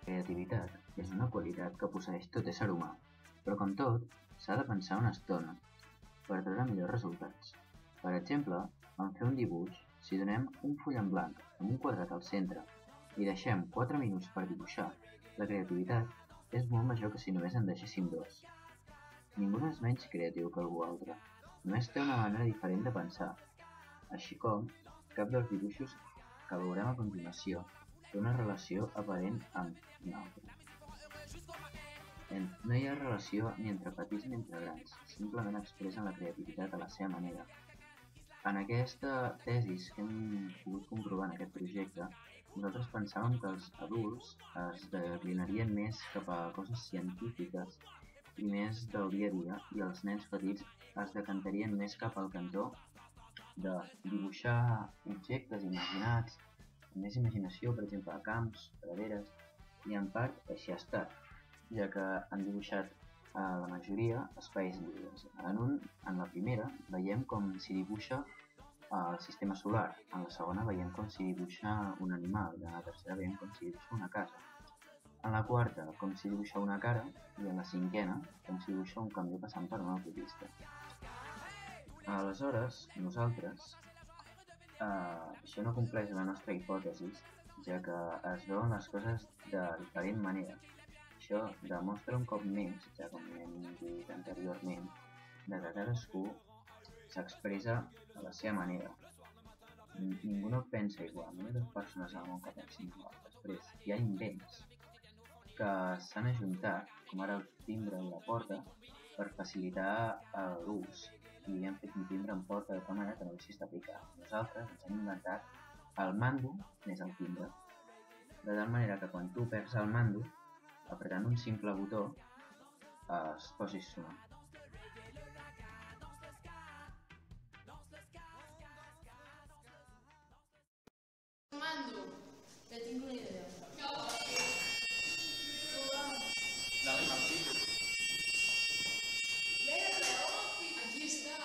creativitat és una qualitat que posseeix tot ésser humà, però com tot, s'ha de pensar una estona per treure millors resultats. Per exemple, en fer un dibuix, si donem un full en blanc amb un quadrat al centre i deixem 4 minuts per dibuixar, la creativitat és molt major que si només en deixéssim 2. Ningú no és menys creatiu que algú altre, només té una manera diferent de pensar, així com cap dels dibuixos que veurem a continuació té una relació aparent amb un altre. No hi ha relació ni entre petits ni entre grans, simplement expressen la creativitat a la seva manera. En aquesta tesis que hem pogut comprovar en aquest projecte, nosaltres pensàvem que els adults es declinarien més cap a coses científiques i més del dia a dia, i els nens petits es decantarien més cap al cantó de dibuixar objectes imaginats, amb més imaginació, per exemple, a camps, praderes, i en part així ha estat, ja que han dibuixat la majoria espais lliures. En la primera veiem com s'hi dibuixa el sistema solar, en la segona veiem com s'hi dibuixa un animal, i en la tercera veiem com s'hi dibuixa una casa. En la quarta, com s'hi dibuixa una cara, i en la cinquena, com s'hi dibuixa un camió passant per una autopista. Aleshores, nosaltres, això no compleix la nostra hipòtesi, ja que es veuen les coses de diferent manera. Això demostra un cop més, ja com hem dit anteriorment, que cadascú s'expressa a la seva manera. Ningú no pensa igual, només les persones al món que pensin igual. Després, hi ha invents que s'han ajuntat, com ara el timbre i la porta, per facilitar l'ús, i hem fet un timbre en porta de tal manera que no deixis de picar. Nosaltres ens hem inventat el mando més el timbre, de tal manera que quan tu perds el mando, apretant un simple botó, es posi a sonar. Mando, que tinc una idea. Aquí està.